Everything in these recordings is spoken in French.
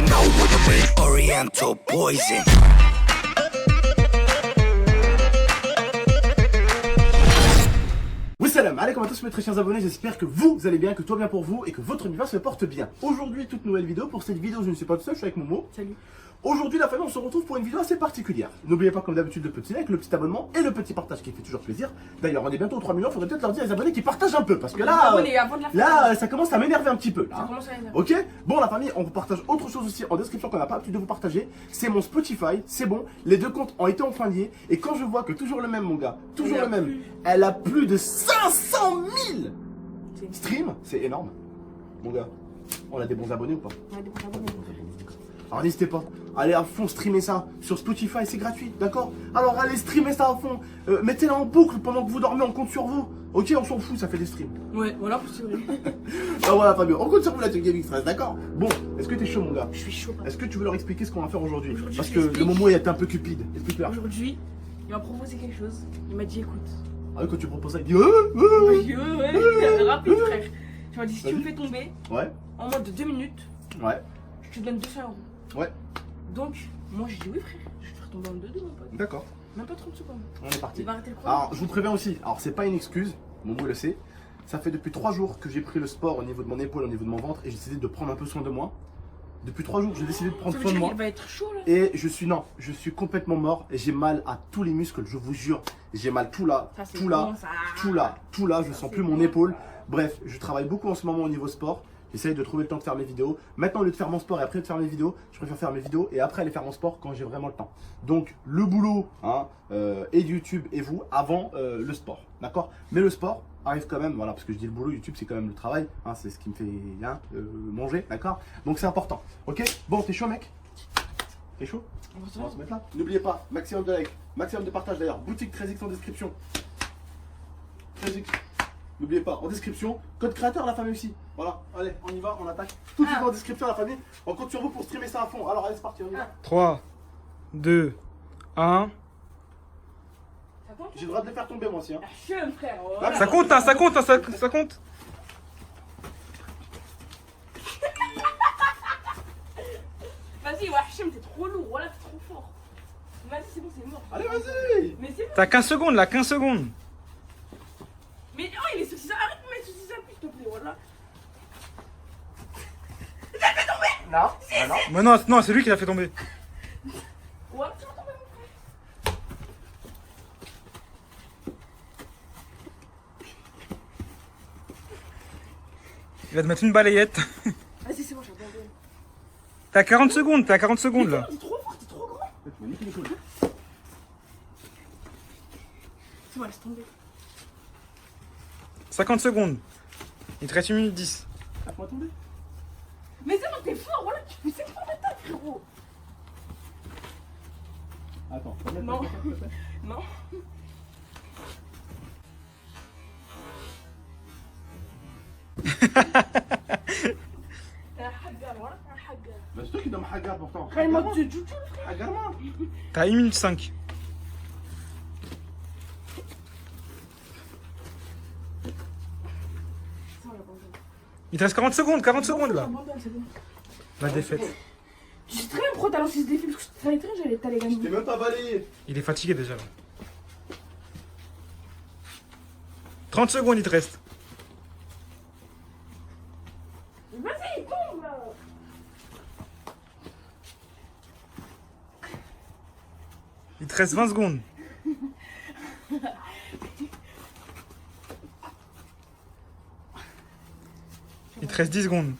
you know with a bit Oriental poison. Salam alaikum à tous mes très chers abonnés, j'espère que vous allez bien, que tout va bien pour vous et que votre univers se porte bien. Aujourd'hui, toute nouvelle vidéo. Pour cette vidéo, je ne suis pas tout seul, je suis avec Momo. Salut. Aujourd'hui, la famille, on se retrouve pour une vidéo assez particulière. N'oubliez pas, comme d'habitude, le petit like, le petit abonnement et le petit partage qui fait toujours plaisir. D'ailleurs, on est bientôt aux 3 millions, il faudrait peut-être leur dire les abonnés qui partagent un peu parce que là, ça commence à m'énerver un petit peu. Là, Ça commence à m'énerver. Ok. Bon, la famille, on vous partage autre chose aussi en description qu'on n'a pas l'habitude de vous partager. C'est mon Spotify, c'est bon. Les deux comptes ont été enfin liés. Et quand je vois que toujours le même, mon gars, toujours le même, elle a plus de 500 000 streams, c'est énorme. Mon gars, on a des bons abonnés ou pas? Alors n'hésitez pas, allez à fond streamer ça sur Spotify, c'est gratuit, d'accord? Alors allez streamer ça à fond, mettez-la en boucle pendant que vous dormez, on compte sur vous. Ok, on s'en fout, ça fait des streams. Ouais, voilà, c'est vrai. Ah voilà Fabio, on compte sur vous la Team Gaming Stress, d'accord? Bon, est-ce que t'es chaud mon gars? Je suis chaud. Est-ce que tu veux leur expliquer ce qu'on va faire aujourd'hui? Parce je que t'explique. le moment il était un peu cupide, explique-leur. Aujourd'hui, il m'a proposé quelque chose. Il m'a dit écoute. Ah oui, quand tu proposes ça, il dit Ouais, rapide frère. Tu m'as dit si tu me fais tomber, Ouais, en moins de 2 minutes, ouais, je te donne 200 €. ouais, Donc, moi j'ai dit oui frère, je vais te faire tomber en 2-2 mon pote. d'accord, Même pas 30 secondes. on est parti. Il va arrêter le chrono. Alors, je vous préviens aussi, alors c'est pas une excuse, mon bout le sait. Ça fait depuis 3 jours que j'ai pris le sport au niveau de mon épaule, au niveau de mon ventre, et j'ai décidé de prendre un peu soin de moi. Depuis 3 jours, j'ai décidé de prendre Ça veut soin de dire moi. qu'il va être chaud là. Et je suis complètement mort, et j'ai mal à tous les muscles, je vous jure. J'ai mal tout là, Ça, c'est tout là, bon, ça. tout là, je Ça, sens c'est plus mon bon. épaule. Bref, je travaille beaucoup en ce moment au niveau sport. J'essaye de trouver le temps de faire mes vidéos. Maintenant, au lieu de faire mon sport et après de faire mes vidéos, je préfère faire mes vidéos et après aller faire mon sport quand j'ai vraiment le temps. Donc, le boulot hein, et YouTube et vous avant le sport. D'accord? Mais le sport arrive quand même, voilà, parce que je dis le boulot, YouTube c'est quand même le travail. Hein, c'est ce qui me fait hein, manger. D'accord? Donc, c'est important. Ok? Bon, t'es chaud, mec? T'es chaud? On va se mettre là. N'oubliez pas, maximum de likes, maximum de partage d'ailleurs. Boutique 13X en description. 13X. N'oubliez pas, en description, code créateur la famille aussi. Voilà, allez, on y va, on attaque. Tout de suite en description la famille. On compte sur vous pour streamer ça à fond. Alors allez, c'est parti, on y va. 3, 2, 1. Ça compte? J'ai le droit de les faire tomber moi aussi. Hein. Chum frère. Voilà. Ça compte, hein, ça compte, hein, ça compte. Vas-y, Wahchim, t'es trop lourd. Voilà, t'es trop fort. Vas-y, c'est bon, c'est mort. Allez, vas-y. Mais c'est bon. T'as 15 secondes là, 15 secondes. Mais oh, il est saucisson. Arrête de mettre saucisson, s'il te plaît. Voilà. Non, ah, non. Mais non, non, c'est lui qui l'a fait tomber. Voilà, tu vas tomber, mon frère. Il va te mettre une balayette. Vas-y, c'est bon, j'ai abandonné. T'as 40 secondes, t'as 40 secondes là. T'es trop fort, t'es trop grand. Tu m'as niqué les couilles. C'est bon, laisse tomber. 50 secondes. Il te reste 1 minute 10. Laisse-moi tomber. Mais c'est bon, t'es fort. Voilà, tu fais 7 fois la table, frérot. Attends, Non. Non. T'es un hagar, voilà, t'es un hagar. Bah, c'est toi qui dois me hagar pourtant. Frère, il m'a dit Juju, frère. Hagar-moi. T'as 1 minute 5. C'est bon, j'abandonne. Il te reste 40 secondes, 40 secondes là. J'abandonne, c'est bon. La défaite. Tu sais très bien pourquoi t'as lancé ce défi, parce que tu savais très bien que t'allais gagner. T'es même pas balayé. Il est fatigué déjà là. 30 secondes il te reste. Vas-y, tombe là. Il te reste 20 secondes. Il te reste 10 secondes.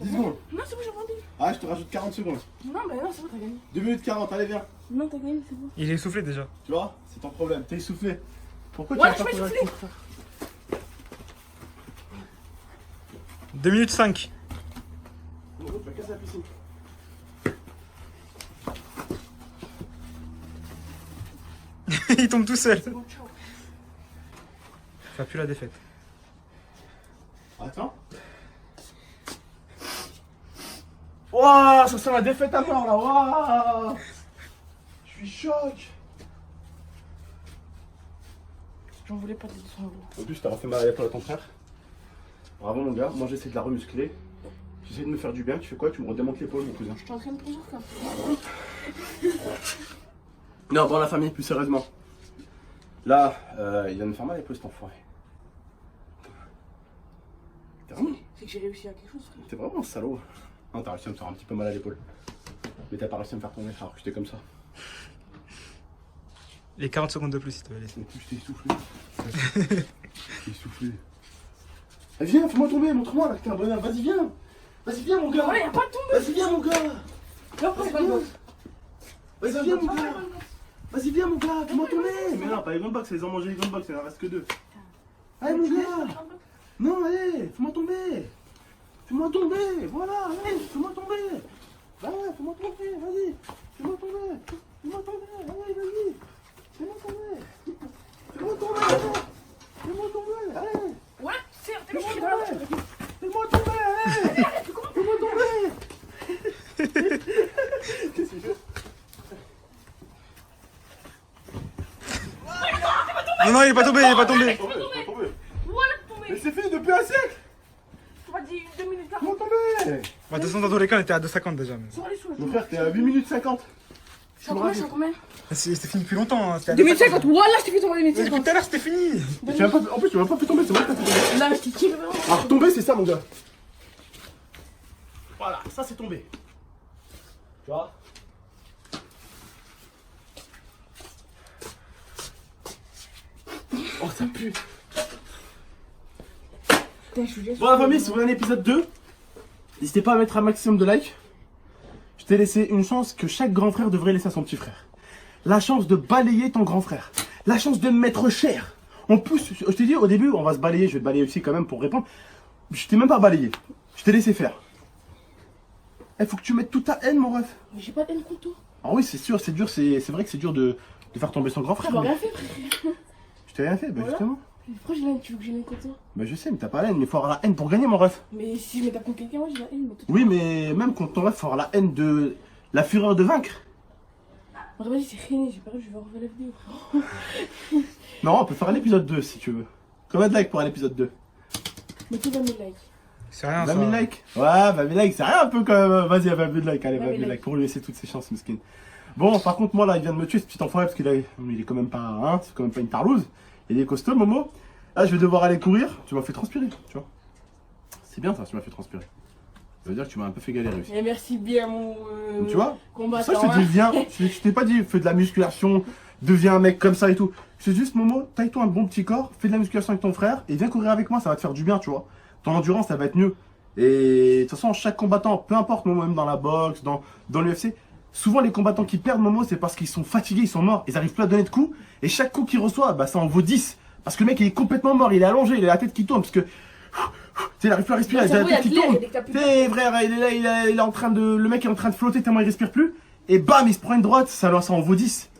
10 secondes. Non, c'est bon, j'ai abandonné. Ah, je te rajoute 40 secondes. Non, mais non, c'est bon, t'as gagné. 2 minutes 40, allez, viens. Non, t'as gagné, c'est bon. Il est essoufflé déjà. Tu vois, c'est ton problème. T'es essoufflé. Pourquoi Ouais, tu je vas suis pas essoufflé. 2 minutes 5. Tu vas casser la piscine. Il tombe tout seul. C'est bon, ciao. Ça pue la défaite. Attends. Waouh, ça sent la défaite à mort là. Waouh. Je suis choc. J'en voulais pas de 200 €. En plus, je t'ai refait mal à l'épaule à ton frère. Bravo mon gars, moi j'essaie de la remuscler. Tu essaies de me faire du bien, tu fais quoi? Tu me redémontes l'épaule, mon cousin. Je suis en train de prendre ça. Non, bon, la famille, plus sérieusement. Là, il vient de me faire mal l'épaule, cet enfoiré. C'est que j'ai réussi à quelque chose, frère. T'es vraiment un salaud. Non, t'as réussi à me faire un petit peu mal à l'épaule. Mais t'as pas réussi à me faire tomber, alors que j'étais comme ça. Les 40 secondes de plus, s'il te plaît. En plus, je t'ai essoufflé. T'es essoufflé. Ah, viens, fais-moi tomber, montre-moi là que t'es un bonhomme. Vas-y, viens. Vas-y, viens, mon gars. Ouais, y'a pas de tomber. Vas-y, viens, mon gars. Non, c'est pas le box. Vas-y, viens, mon gars. Vas-y, viens, mon gars. Fais-moi tomber. Mais non, pas les grandes box, ils ont mangé les grandes box, il en reste que 2. Allez, mon gars. Non, allez, fais-moi tomber. Fais-moi tomber. Voilà, allez, fais-moi tomber. Ouais, fais-moi tomber, vas-y. Fais-moi tomber. Fais-moi tomber, allez, vas-y. Fais-moi tomber. Fais-moi tomber, allez. Fais-moi tomber, allez. Ouais, c'est un Fais-moi téléphone. tomber. Fais-moi tomber, allez. Fais-moi tomber. Qu'est-ce que tu fais? Non, non, il est pas tombé, il est pas tombé. Fais-moi tomber. Voilà, tombé. Mais c'est fait depuis un siècle. Tu m'as dit 2 minutes 40. Fais-moi tomber. Bah, de toute façon, dans tous les cas, on était à 2,50 déjà. Mais... Sur les sous. Mon frère, t'es à 8 minutes 50. Je suis en combien, je suis en combien? C'était fini depuis longtemps. Hein. C'était à 2 minutes 2,50. 50. Voilà, je t'ai fait tomber 2 minutes Mais depuis 50. tout à l'heure, c'était fini. En plus, tu m'as pas fait tomber, c'est vrai que t'as fait tomber. Là, je t'ai tiré vraiment. Alors, tomber, c'est ça, mon gars. Voilà, ça, c'est tomber. Tu vois? Oh, ça pue. Putain, je suis juste. Bon, la famille, si vous voulez un épisode 2, n'hésitez pas à mettre un maximum de likes. Je t'ai laissé une chance que chaque grand frère devrait laisser à son petit frère. La chance de balayer ton grand frère. La chance de me mettre cher. En plus, je t'ai dit au début, on va se balayer. Je vais te balayer aussi quand même pour répondre. Je t'ai même pas balayé. Je t'ai laissé faire. Il faut que tu mettes toute ta haine, mon ref. Mais j'ai pas de haine contre toi. Ah oui, c'est sûr, c'est dur. C'est vrai que c'est dur de faire tomber son grand Je frère. m'as mais rien fait, frère. Je t'ai rien fait, bah Voilà. justement. Pourquoi j'ai la haine? Tu veux que j'ai la haine contre toi? Bah je sais, mais t'as pas la haine. Mais faut avoir la haine pour gagner, mon ref. Mais si je me tape contre quelqu'un, moi j'ai la haine. Mais tout. Oui, mais même contre ton ref, faut avoir la haine de la fureur de vaincre. En vrai, vas-y, c'est rien. J'ai pas je vais refaire la vidéo, frère. Non, on peut faire l'épisode 2 si tu veux. Combien de likes pour l'épisode 2? Mettez 20 000 likes. C'est rien, 20 ça. 000 likes? Ouais, 20 000 likes, c'est rien un peu quand même. Vas-y, 20 000 likes, allez, 20 20 000 000 likes pour lui laisser toutes ses chances, mesquine. Bon, par contre, moi là, il vient de me tuer ce petit enfoiré parce qu'il il est quand même pas, hein, c'est quand même pas une tarlouse. Il est costaud, Momo. Là, je vais devoir aller courir. Tu m'as fait transpirer, tu vois. C'est bien ça, tu m'as fait transpirer. Ça veut dire que tu m'as un peu fait galérer aussi. Et merci bien, mon. Tu vois? C'est Combattant. ça que je te dis, viens. Je t'ai pas dit, fais de la musculation, deviens un mec comme ça et tout. C'est juste, Momo, taille-toi un bon petit corps, fais de la musculation avec ton frère et viens courir avec moi, ça va te faire du bien, tu vois. Ton endurance, ça va être mieux. Et de toute façon, chaque combattant, peu importe, Momo, même dans la boxe, dans l'UFC, souvent les combattants qui perdent, Momo, c'est parce qu'ils sont fatigués, ils sont morts, ils arrivent plus à donner de coups. Et chaque coup qu'ils reçoivent, bah, ça en vaut 10. Parce que le mec, il est complètement mort, il est allongé, il a la tête qui tourne, parce que. Tu sais, il arrive plus à respirer, il a la tête qui tourne. T'es frère, il est là, il est en train de. Le mec est en train de flotter tellement il respire plus. Et bam, il se prend une droite, ça en vaut 10.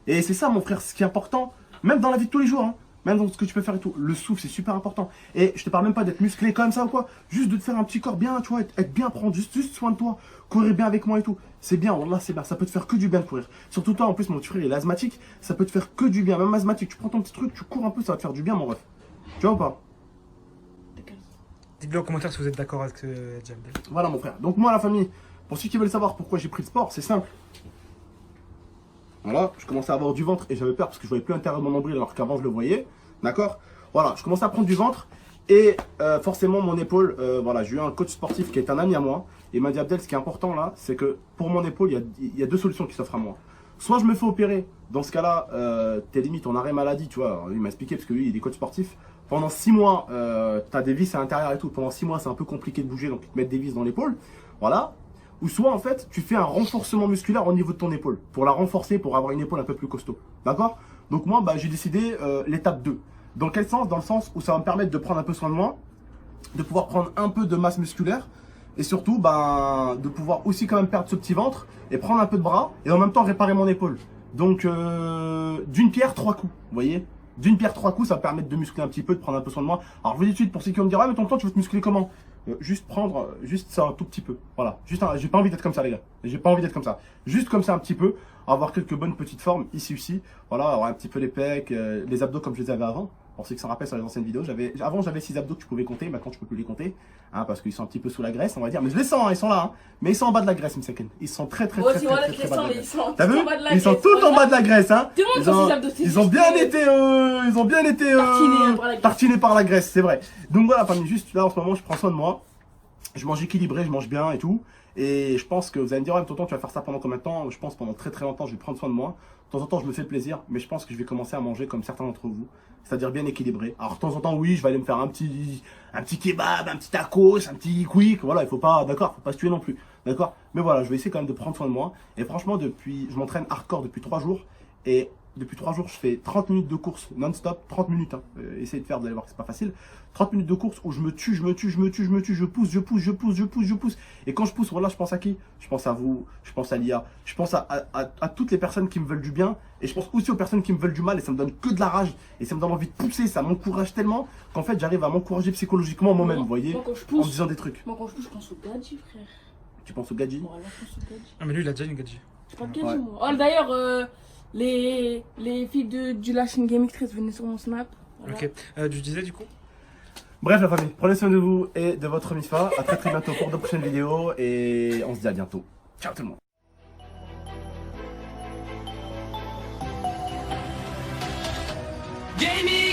Et c'est ça, mon frère, ce qui est important. Même dans la vie de tous les jours, hein. Même dans ce que tu peux faire et tout. Le souffle, c'est super important. Et je te parle même pas d'être musclé comme ça ou quoi. Juste de te faire un petit corps bien, tu vois, être bien, prendre juste soin de toi. Courir bien avec moi et tout. C'est bien, wallah, c'est bien. Ça peut te faire que du bien de courir. Surtout toi, en plus, mon petit frère, il est asthmatique. Ça peut te faire que du bien. Même asthmatique, tu prends ton petit truc, tu cours un peu, ça va te faire du bien, mon ref. Tu vois ou pas? Dites-le en commentaire si vous êtes d'accord avec ce Jam. Voilà, mon frère. Donc, moi, la famille, pour ceux qui veulent savoir pourquoi j'ai pris le sport, c'est simple. Voilà, je commençais à avoir du ventre et j'avais peur parce que je voyais plus l'intérieur de mon nombril alors qu'avant je le voyais. D'accord? Voilà, je commençais à prendre du ventre et forcément mon épaule, voilà, j'ai eu un coach sportif qui est un ami à moi. Et il m'a dit, Abdel, ce qui est important là, c'est que pour mon épaule, il y a deux solutions qui s'offrent à moi. Soit je me fais opérer, dans ce cas-là, t'es limite en arrêt maladie, tu vois. Alors, il m'a expliqué parce que lui, il est coach sportif. Pendant 6 mois, t'as des vis à l'intérieur et tout. Pendant 6 mois, c'est un peu compliqué de bouger, donc ils te mettent des vis dans l'épaule. Voilà. Ou soit en fait, tu fais un renforcement musculaire au niveau de ton épaule. Pour la renforcer, pour avoir une épaule un peu plus costaud. D'accord? Donc moi, bah, j'ai décidé l'étape 2. Dans quel sens? Dans le sens où ça va me permettre de prendre un peu soin de moi, de pouvoir prendre un peu de masse musculaire. Et surtout, ben, de pouvoir aussi quand même perdre ce petit ventre et prendre un peu de bras et en même temps réparer mon épaule. Donc, d'une pierre, 3 coups, vous voyez? D'une pierre, 3 coups, ça va permettre de muscler un petit peu, de prendre un peu soin de moi. Alors, je vous dis tout de suite, pour ceux qui vont me dire, ah, mais tonton, tu veux te muscler comment? Juste prendre, juste ça un tout petit peu. Voilà, juste j'ai pas envie d'être comme ça, les gars. J'ai pas envie d'être comme ça. Juste comme ça un petit peu, avoir quelques bonnes petites formes, ici, voilà, avoir un petit peu les pecs, les abdos comme je les avais avant. Pour ceux qui s'en rappellent sur les anciennes vidéos, avant j'avais 6 abdos que tu pouvais compter, maintenant je peux plus les compter, hein, parce qu'ils sont un petit peu sous la graisse, on va dire. Mais je les sens, hein, ils sont là, hein. Mais ils sont en bas de la graisse, Msaken. Ils sont très Moi aussi, voilà, très bas de la mais ils graisse. sont T'as tout vu? en bas de la Ils sont graisse, tout en voilà. bas de la graisse, hein. Tout le monde dans ses abdos, c'est Ils ont juste, bien été tartinés par la graisse, c'est vrai. Donc voilà, famille, juste là en ce moment, je prends soin de moi. Je mange équilibré, je mange bien et tout. Et je pense que vous allez me dire, ouais, mais tonton, tu vas faire ça pendant combien de temps? Je pense pendant très longtemps, je vais prendre soin de moi. De temps en temps, je me fais plaisir, mais je pense que je vais commencer à manger comme certains d'entre vous, c'est-à-dire bien équilibré. Alors de temps en temps, oui, je vais aller me faire un petit kebab, un petit tacos, un petit quick. Voilà, il faut pas, d'accord, faut pas se tuer non plus, d'accord. Mais voilà, je vais essayer quand même de prendre soin de moi. Et franchement, je m'entraîne hardcore depuis 3 jours. Et depuis 3 jours, je fais 30 minutes de course non-stop, 30 minutes. Hein. Essayez de faire, vous allez voir que c'est pas facile. 30 minutes de course où je me tue, je pousse. Et quand je pousse, voilà, je pense à qui? Je pense à vous, je pense à l'IA, je pense à toutes les personnes qui me veulent du bien. Et je pense aussi aux personnes qui me veulent du mal. Et ça me donne que de la rage. Et ça me donne envie de pousser. Ça m'encourage tellement qu'en fait, j'arrive à m'encourager psychologiquement moi-même, vous voyez, Moi, quand je en me pousse, disant des trucs. moi, quand je pousse, je pense au gadget, frère. Tu penses au gadget? Voilà, je pense au gadget. Ah, mais lui, il a déjà une gadget. J'ai pas de gadget, Ouais. moi. Oh, d'ailleurs, les filles du Lashing Gaming 13 venaient sur mon snap. Voilà. Ok. Tu disais du coup? Bref, la famille, prenez soin de vous et de votre MIFA. À très bientôt pour de prochaines vidéos. Et on se dit à bientôt. Ciao tout le monde. Gaming